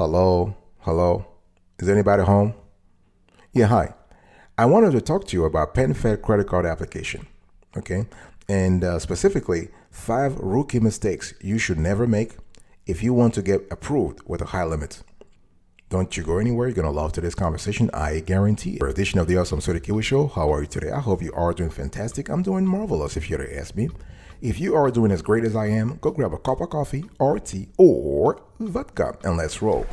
Hello, hello. Is anybody home? Yeah, hi. I wanted to talk to you about PenFed credit card application. Okay, and specifically 5 rookie mistakes you should never make if you want to get approved with a high limit. Don't you go anywhere. You're gonna love today's conversation. I guarantee. For edition of the Awesome Sort of Kiwi Show. How are you today? I hope you are doing fantastic. I'm doing marvelous. If you're to ask me. If you are doing as great as I am, go grab a cup of coffee or tea or vodka and let's roll.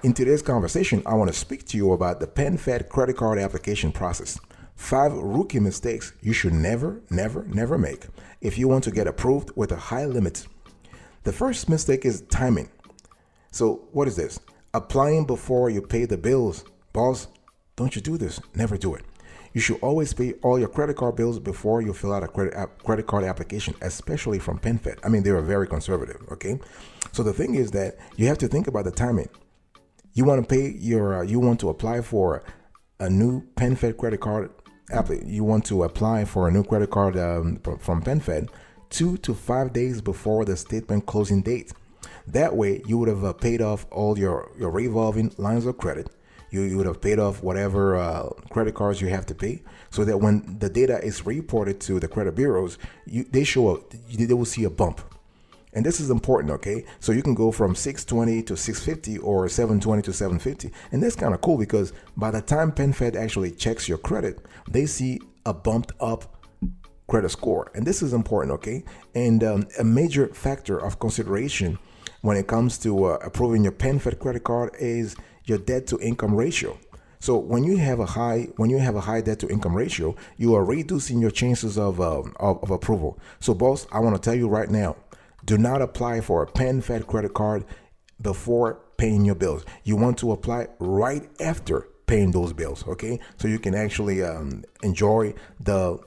In today's conversation, I want to speak to you about the PenFed credit card application process. 5 rookie mistakes you should never make if you want to get approved with a high limit. The first mistake is timing. So what is this? Applying before you pay the bills. Boss, don't you do this. Never do it. You should always pay all your credit card bills before you fill out a credit card application, especially from PenFed. I mean, they are very conservative, okay? So the thing is that you have to think about the timing. You want to pay you want to apply for a new PenFed credit card you want to apply for a new credit card from PenFed 2 to 5 days before the statement closing date. That way, you would have paid off all your revolving lines of credit. You would have paid off whatever credit cards you have to pay, so that when the data is reported to the credit bureaus, they will see a bump. And this is important, okay? So you can go from 620 to 650 or 720 to 750. And that's kind of cool because by the time PenFed actually checks your credit, they see a bumped up credit score. And this is important, okay? And a major factor of consideration when it comes to approving your PenFed credit card is your debt to income ratio. So when you have a high debt to income ratio, you are reducing your chances of approval. So boss, I want to tell you right now, do not apply for a PenFed credit card before paying your bills. You want to apply right after paying those bills, okay? So you can actually enjoy the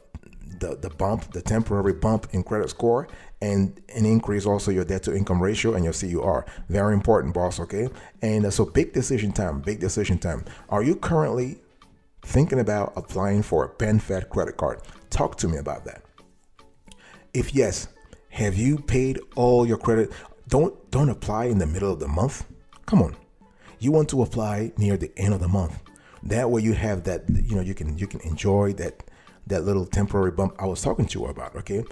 bump, the temporary bump in credit score, and increase also your debt to income ratio and your CUR. Very important, boss, okay? And so big decision time. Are you currently thinking about applying for a PenFed credit card? Talk to me about that. If yes, have you paid all your credit? Don't apply in the middle of the month. Come on. You want to apply near the end of the month. That way you have that, you can enjoy that little temporary bump I was talking to you about, okay?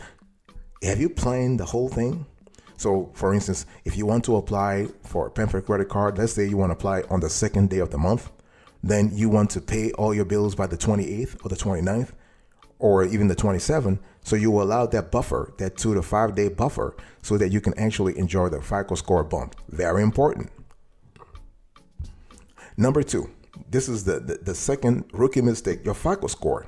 Have you planned the whole thing? So for instance, if you want to apply for a PenFed credit card, let's say you want to apply on the second day of the month, then you want to pay all your bills by the 28th or the 29th or even the 27th. So you will allow that buffer, that 2 to 5 day buffer, so that you can actually enjoy the FICO score bump. Very important. Number 2, this is the second rookie mistake, your FICO score.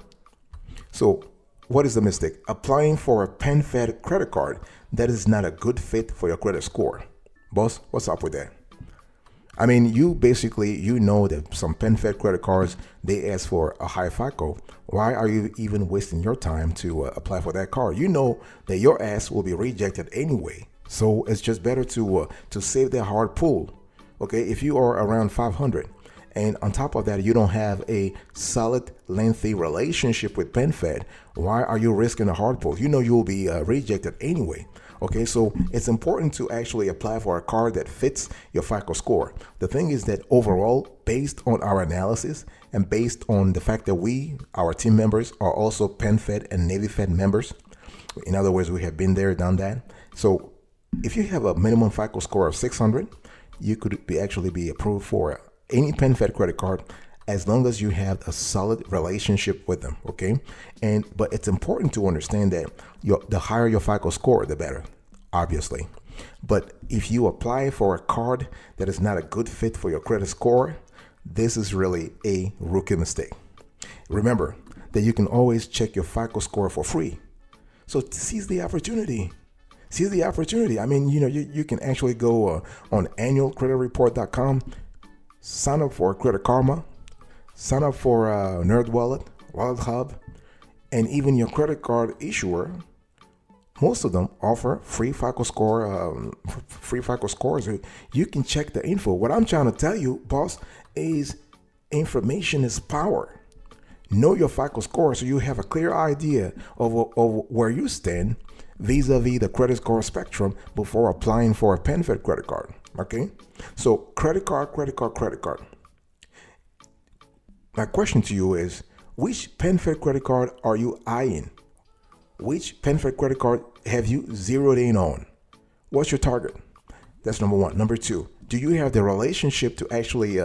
So what is the mistake? Applying for a PenFed credit card that is not a good fit for your credit score. Boss, what's up with that? I mean, you know that some PenFed credit cards, they ask for a high FICO. Why are you even wasting your time to apply for that card? You know that your ass will be rejected anyway. So it's just better to save that hard pull. Okay, if you are around 500, and on top of that, you don't have a solid, lengthy relationship with PenFed, why are you risking a hard pull? You know you will be rejected anyway. Okay, so it's important to actually apply for a card that fits your FICO score. The thing is that overall, based on our analysis and based on the fact that our team members, are also PenFed and NavyFed members, in other words, we have been there, done that. So if you have a minimum FICO score of 600, you could actually be approved for any PenFed credit card as long as you have a solid relationship with them, okay? But it's important to understand that the higher your FICO score, the better, obviously. But if you apply for a card that is not a good fit for your credit score, this is really a rookie mistake. Remember that you can always check your FICO score for free. So seize the opportunity. I mean, you can actually go on annualcreditreport.com, sign up for Credit Karma, sign up for NerdWallet, Wallet Hub, and even your credit card issuer. Most of them offer free FICO score, free FICO scores. You can check the info. What I'm trying to tell you, boss, is information is power. Know your FICO score so you have a clear idea of where you stand vis-a-vis the credit score spectrum before applying for a PenFed credit card. Okay, so credit card. My question to you is, which PenFed credit card are you eyeing? Which PenFed credit card have you zeroed in on? What's your target? That's number one. Number two, do you have the relationship to actually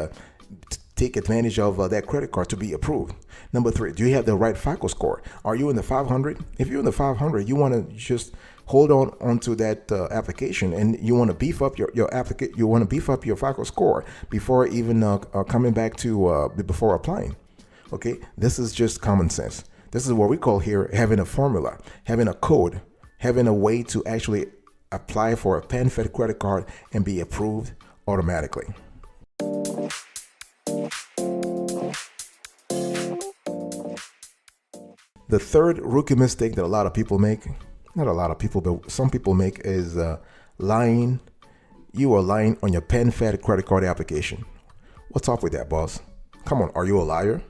take advantage of that credit card to be approved? Number three, do you have the right FICO score? Are you in the 500? If you're in the 500, you want to just hold on onto that application, and you want to beef up your applicant. You want to beef up your FICO score before even coming back to before applying. Okay, this is just common sense. This is what we call here having a formula, having a code, having a way to actually apply for a PenFed credit card and be approved automatically. The third rookie mistake that a lot of people make, not a lot of people, but some people make, is lying. You are lying on your PenFed credit card application. What's up with that, boss? Come on, are you a liar?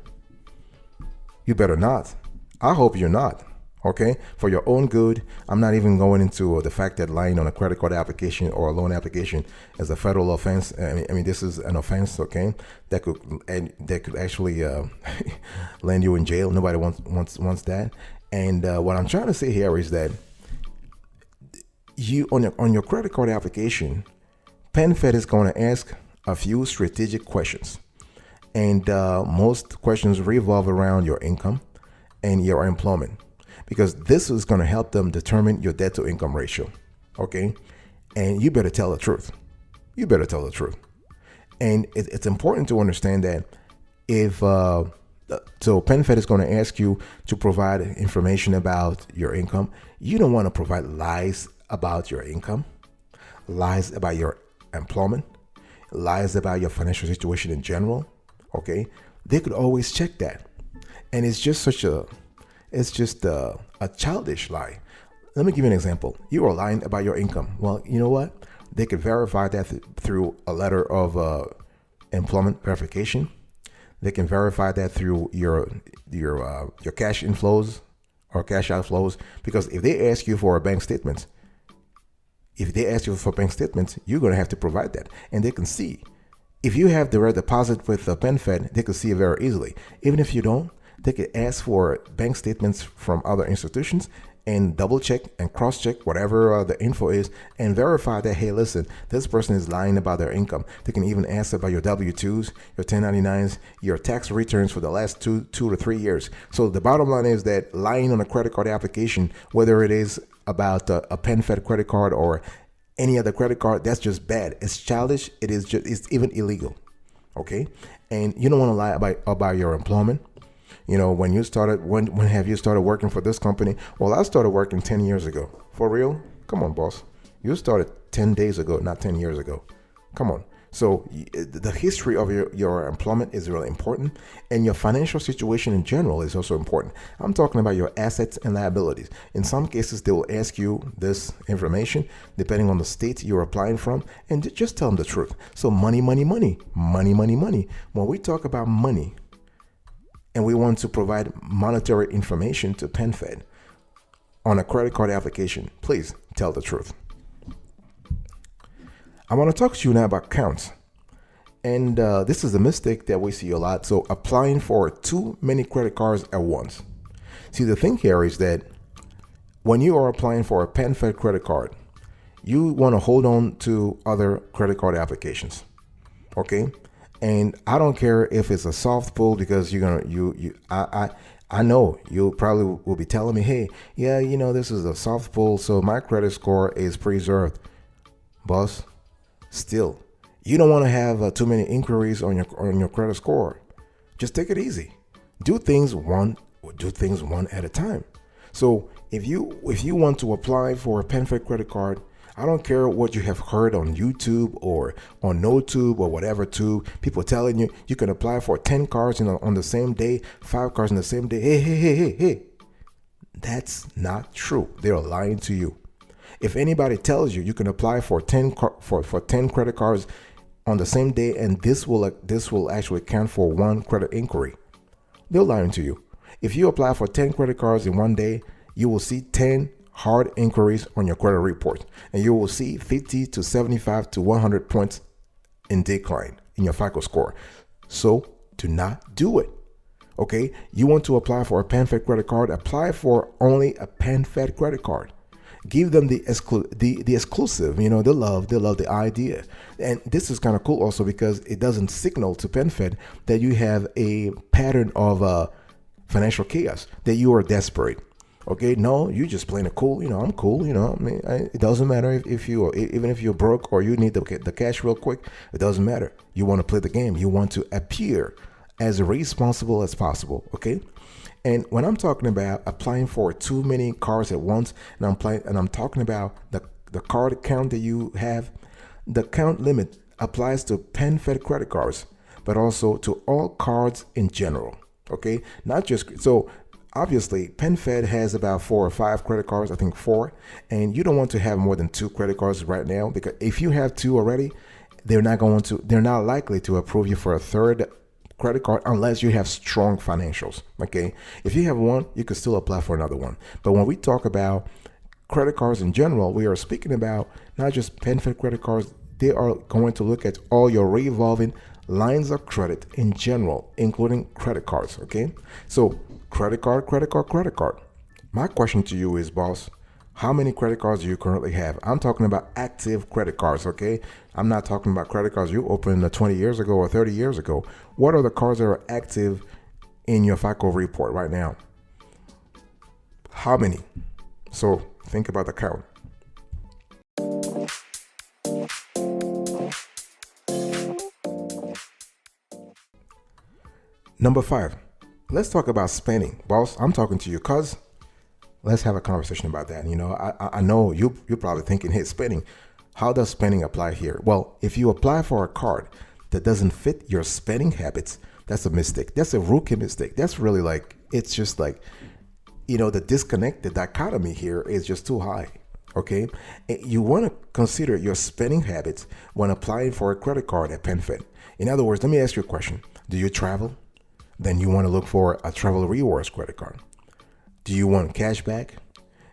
You better not. I hope you're not. Okay, for your own good. I'm not even going into the fact that lying on a credit card application or a loan application is a federal offense. I mean, this is an offense. Okay, that could actually land you in jail. Nobody wants that. And what I'm trying to say here is that you on your credit card application, PenFed is going to ask a few strategic questions, and most questions revolve around your income and your employment, because this is going to help them determine your debt to income ratio. Okay, and you better tell the truth. You better tell the truth. And it's important to understand that if so PenFed is going to ask you to provide information about your income. You don't want to provide lies about your income, lies about your employment, lies about your financial situation in general. Okay, they could always check that, and it's just a childish lie. Let me give you an example. You are lying about your income. Well, you know what? They could verify that through a letter of employment verification. They can verify that through your cash inflows or cash outflows. Because if they ask you for a bank statement, you're going to have to provide that, and they can see. If you have direct deposit with PenFed, they can see it very easily. Even if you don't, they could ask for bank statements from other institutions and double check and cross check whatever the info is and verify that, hey, listen, this person is lying about their income. They can even ask about your W-2s, your 1099s, your tax returns for the last two to 3 years. So the bottom line is that lying on a credit card application, whether it is about a PenFed credit card or any other credit card, that's just bad. It's childish. It's even illegal. Okay, and you don't want to lie about your employment. You know, when have you started working for this company? Well, I started working 10 years ago. For real? Come on, boss. You started 10 days ago, not 10 years ago. Come on. So the history of your employment is really important, and your financial situation in general is also important. I'm talking about your assets and liabilities. In some cases, they will ask you this information depending on the state you're applying from, and just tell them the truth. So money. When we talk about money, and we want to provide monetary information to PenFed on a credit card application, please tell the truth. I want to talk to you now about counts. And this is a mistake that we see a lot. So applying for too many credit cards at once. See, the thing here is that when you are applying for a PenFed credit card, you want to hold on to other credit card applications. Okay? And I don't care if it's a soft pull, because I know you probably will be telling me, hey, yeah, you know, this is a soft pull, so my credit score is preserved. Boss, still, you don't want to have too many inquiries on your credit score. Just take it easy. Do things one at a time. So if you want to apply for a PenFed credit card, I don't care what you have heard on YouTube or on NoTube or whatever tube, people telling you you can apply for 10 cards on the same day, 5 cards on the same day. Hey. That's not true. They're lying to you. If anybody tells you you can apply for 10 credit cards on the same day and this will actually count for 1 credit inquiry, they're lying to you. If you apply for 10 credit cards in one day, you will see 10 hard inquiries on your credit report, and you will see 50 to 75 to 100 points in decline in your FICO score. So do not do it. Okay, you want to apply for a PenFed credit card, apply for only a PenFed credit card. Give them the exclusive, they love the idea. And this is kind of cool also because it doesn't signal to PenFed that you have a pattern of financial chaos, that you are desperate. Okay, no, you just playing it cool. I'm cool. It doesn't matter even if you're broke or you need the cash real quick. It doesn't matter. You want to play the game. You want to appear as responsible as possible. Okay, and when I'm talking about applying for too many cards at once, and I'm talking about the card count that you have, the count limit applies to PenFed credit cards, but also to all cards in general. Okay, not just so. Obviously, PenFed has about 4 or 5 credit cards, I think 4, and you don't want to have more than 2 credit cards right now, because if you have 2 already, they're not likely to approve you for a third credit card unless you have strong financials. Okay, if you have 1, you could still apply for another one. But when we talk about credit cards in general, we are speaking about not just PenFed credit cards. They are going to look at all your revolving lines of credit in general, including credit cards. Okay, so credit card. My question to you is, boss, how many credit cards do you currently have? I'm talking about active credit cards, okay? I'm not talking about credit cards you opened 20 years ago or 30 years ago. What are the cards that are active in your FICO report right now? How many? So think about the count. Number 5. Let's talk about spending. Boss, I'm talking to you, cuz let's have a conversation about that. I know you're probably thinking, hey, spending, how does spending apply here? Well, if you apply for a card that doesn't fit your spending habits, that's a mistake. That's a rookie mistake. That's really it's just the disconnect, the dichotomy here is just too high. Okay, you want to consider your spending habits when applying for a credit card at PenFed. In other words, let me ask you a question. Do you travel? Then you want to look for a travel rewards credit card. Do you want cash back?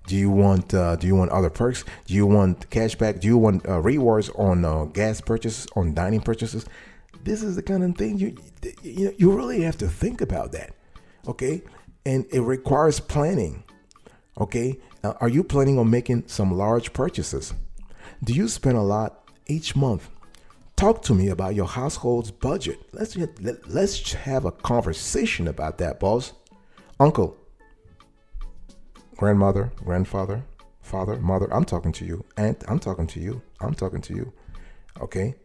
Do you want other perks? Do you want cash back? Do you want rewards on gas purchases, on dining purchases? This is the kind of thing you really have to think about that. Okay, and it requires planning. Okay, are you planning on making some large purchases? Do you spend a lot each month? Talk to me about your household's budget. Let's have a conversation about that, boss. Uncle, grandmother, grandfather, father, mother, I'm talking to you. Aunt, I'm talking to you. Okay?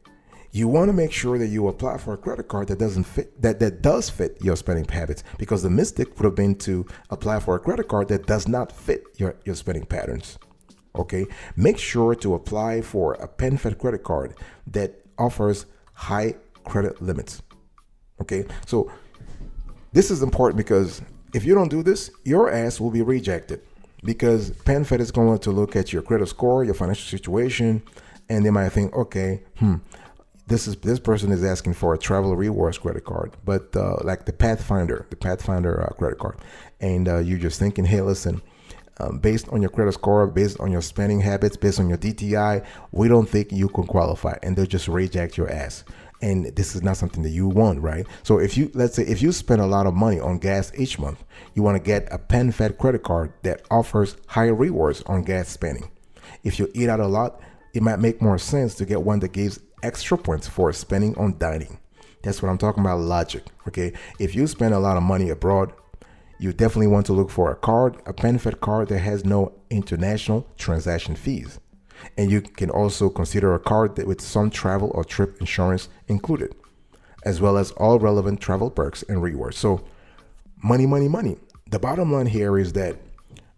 You want to make sure that you apply for a credit card that does fit your spending habits, because the mistake would have been to apply for a credit card that does not fit your spending patterns. Okay? Make sure to apply for a PenFed credit card that offers high credit limits. Okay, so this is important because if you don't do this, your ass will be rejected, because PenFed is going to look at your credit score, your financial situation, and they might think, okay, this person is asking for a travel rewards credit card, but like the Pathfinder credit card, and you're just thinking, hey, listen, based on your credit score, based on your spending habits, based on your DTI, we don't think you can qualify, and they'll just reject your ass. And this is not something that you want, right? So let's say if you spend a lot of money on gas each month, you want to get a PenFed credit card that offers higher rewards on gas spending. If you eat out a lot, it might make more sense to get one that gives extra points for spending on dining. That's what I'm talking about, logic. Okay, if you spend a lot of money abroad, you definitely want to look for a PenFed card that has no international transaction fees. And you can also consider a card with some travel or trip insurance included, as well as all relevant travel perks and rewards. So money. The bottom line here is that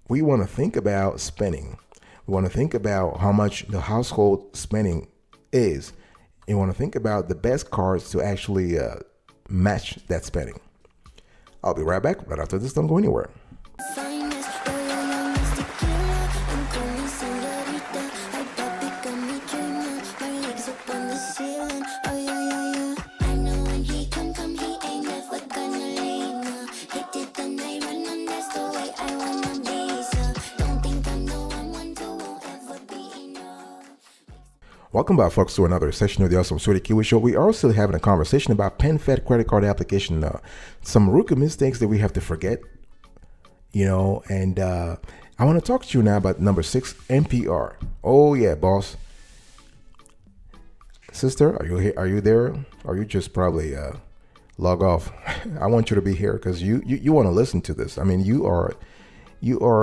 we want to think about spending. We want to think about how much the household spending is. You want to think about the best cards to actually match that spending. I'll be right back right after this. Don't go anywhere. Welcome back, folks, to another session of the Awesome Sweetie Kiwi Show. We are still having a conversation about PenFed credit card application. Some rookie mistakes that we have to forget, and I want to talk to you now about number 6, NPR. Oh, yeah, boss. Sister, are you here? Are you there? Or you just probably log off? I want you to be here because you want to listen to this. I mean, you are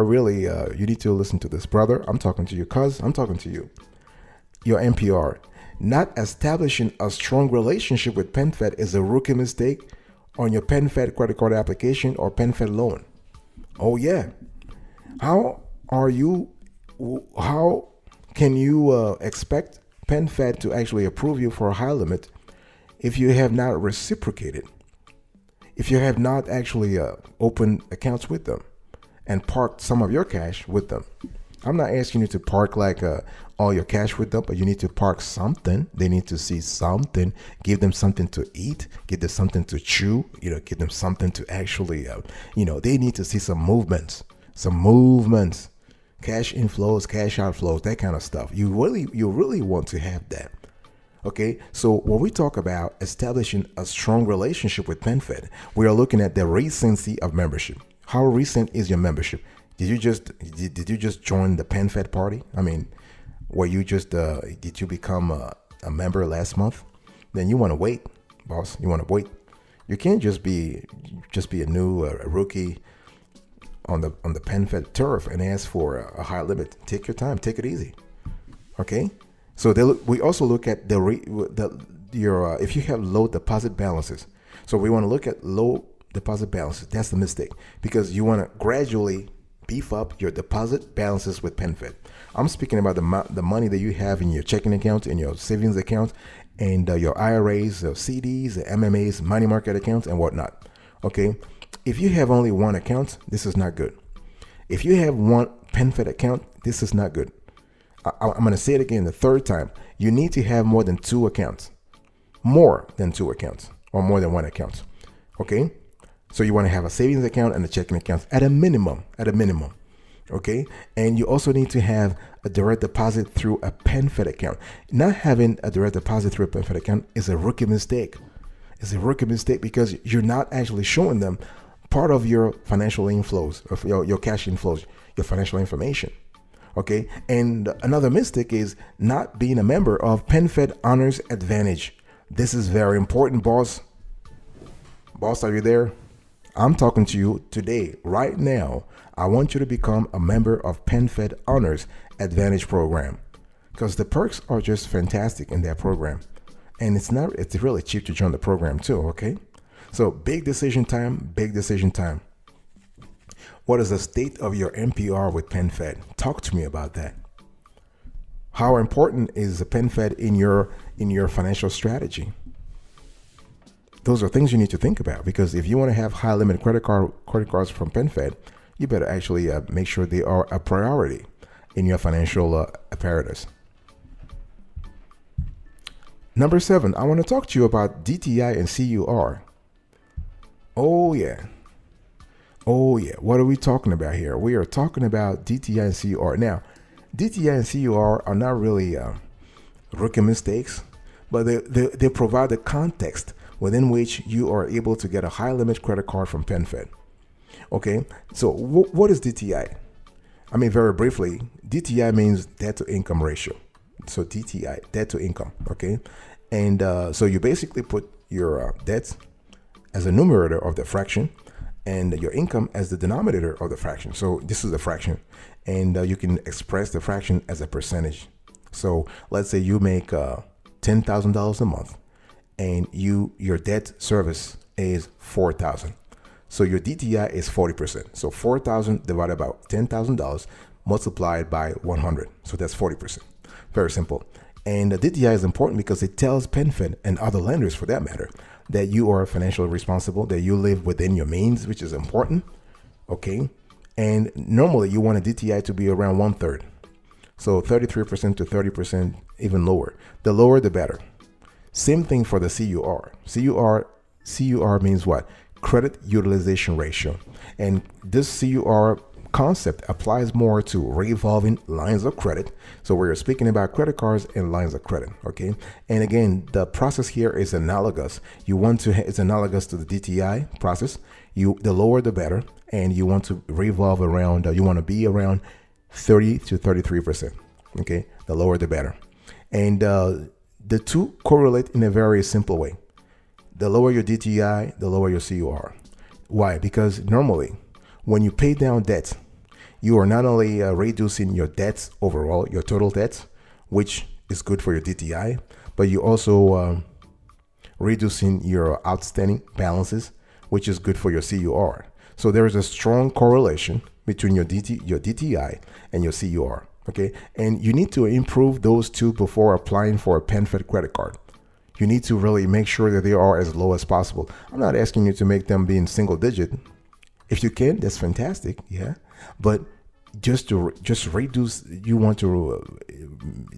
really, you need to listen to this. Brother, I'm talking to you. Cuz, I'm talking to you. Your NPR. Not establishing a strong relationship with PenFed is a rookie mistake on your PenFed credit card application or PenFed loan. Oh yeah. How can you expect PenFed to actually approve you for a high limit if you have not reciprocated? If you have not actually opened accounts with them and parked some of your cash with them. I'm not asking you to park like all your cash with them, but you need to park something. They need to see something. Give them something to eat. Give them something to chew. Give them something to actually, they need to see some movements. Cash inflows, cash outflows, that kind of stuff. You really want to have that. Okay, so when we talk about establishing a strong relationship with PenFed, we are looking at the recency of membership. How recent is your membership? Did you just join the PenFed party? I mean, did you become a member last month? Then you want to wait, boss. You want to wait. You can't just be a new rookie on the PenFed turf and ask for a high limit. Take your time. Take it easy. Okay. So we also look at if you have low deposit balances. So we want to look at low deposit balances. That's the mistake because you want to gradually beef up your deposit balances with PenFed. I'm speaking about the money that you have in your checking account, in your savings account, and your IRAs, CDs, MMAs, money market accounts, and whatnot. Okay, if you have only one account, this is not good. If you have one PenFed account, this is not good. I'm going to say it again the third time. You need to have more than 2 accounts, or more than one account. Okay. So you want to have a savings account and a checking account at a minimum. Okay. And you also need to have a direct deposit through a PenFed account. Not having a direct deposit through a PenFed account is a rookie mistake. It's a rookie mistake because you're not actually showing them part of your financial inflows, of your cash inflows, your financial information. Okay. And another mistake is not being a member of PenFed Honors Advantage. This is very important, boss. Boss, are you there? I'm talking to you today, right now. I want you to become a member of PenFed Honors Advantage program because the perks are just fantastic in that program. And it's really cheap to join the program too, okay? So big decision time. What is the state of your NPR with PenFed? Talk to me about that. How important is the PenFed in your financial strategy? Those are things you need to think about because if you want to have high limit credit cards from PenFed, you better actually make sure they are a priority in your financial apparatus. Number 7, I want to talk to you about DTI and CUR. Oh yeah. What are we talking about here? We are talking about DTI and CUR. Now, DTI and CUR are not really rookie mistakes, but they provide the context within which you are able to get a high limit credit card from PenFed. Okay, so what is DTI? I mean, very briefly, DTI means debt to income ratio. So DTI, debt to income. Okay, and so you basically put your debts as a numerator of the fraction and your income as the denominator of the fraction. So this is the fraction, and you can express the fraction as a percentage. So let's say you make $10,000 a month. And your debt service is $4,000. So your DTI is 40%. So $4,000 divided by $10,000 multiplied by 100. So that's 40%. Very simple. And the DTI is important because it tells PenFed and other lenders for that matter that you are financially responsible, that you live within your means, which is important. Okay. And normally you want a DTI to be around 1/3. So 33% to 30%, even lower. The lower, the better. Same thing for the CUR. CUR means what? Credit utilization ratio. And this CUR concept applies more to revolving lines of credit. So we're speaking about credit cards and lines of credit, okay? And again, the process here is analogous. It's analogous to the DTI process. The lower the better, and you want to revolve around, you want to be around 30 to 33%, okay? The lower the better. And the two correlate in a very simple way. The lower your DTI, the lower your CUR. Why? Because normally, when you pay down debt, you are not only reducing your debts overall, your total debts, which is good for your DTI, but you also reducing your outstanding balances, which is good for your CUR. So there is a strong correlation between your DTI and your CUR. Okay, and you need to improve those two before applying for a PenFed credit card. You need to really make sure that they are as low as possible. I'm not asking you to make them be in single digit. If you can, that's fantastic, yeah. But just reduce, you want to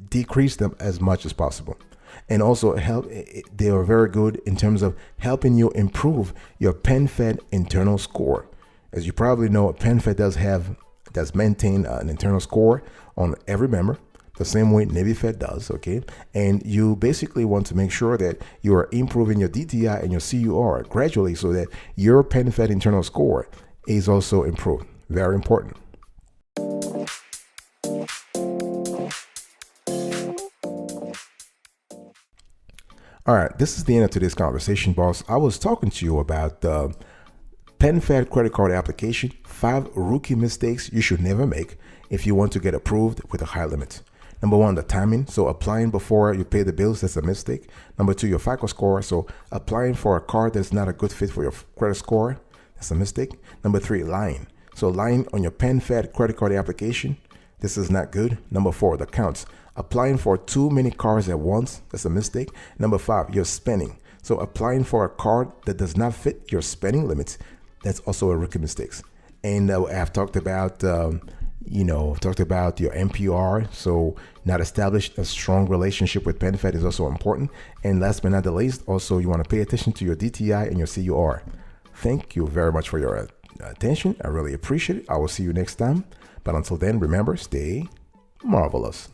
decrease them as much as possible. And also they are very good in terms of helping you improve your PenFed internal score. As you probably know, PenFed does maintain an internal score on every member, the same way NavyFed does, okay? And you basically want to make sure that you are improving your DTI and your CUR gradually so that your PenFed internal score is also improved. Very important. All right, this is the end of today's conversation, boss. I was talking to you about the PenFed credit card application, 5 rookie mistakes you should never make if you want to get approved with a high limit. Number 1, the timing. So applying before you pay the bills, that's a mistake. Number 2, your FICO score. So applying for a card that's not a good fit for your credit score, that's a mistake. Number 3, lying. So lying on your PenFed credit card application, this is not good. Number 4, the counts. Applying for too many cards at once, that's a mistake. Number 5, your spending. So applying for a card that does not fit your spending limits, that's also a rookie mistake. And I've talked about, your MPR. So not established a strong relationship with PenFed is also important. And last but not the least, also you want to pay attention to your DTI and your CUR. Thank you very much for your attention. I really appreciate it. I will see you next time. But until then, remember, stay marvelous.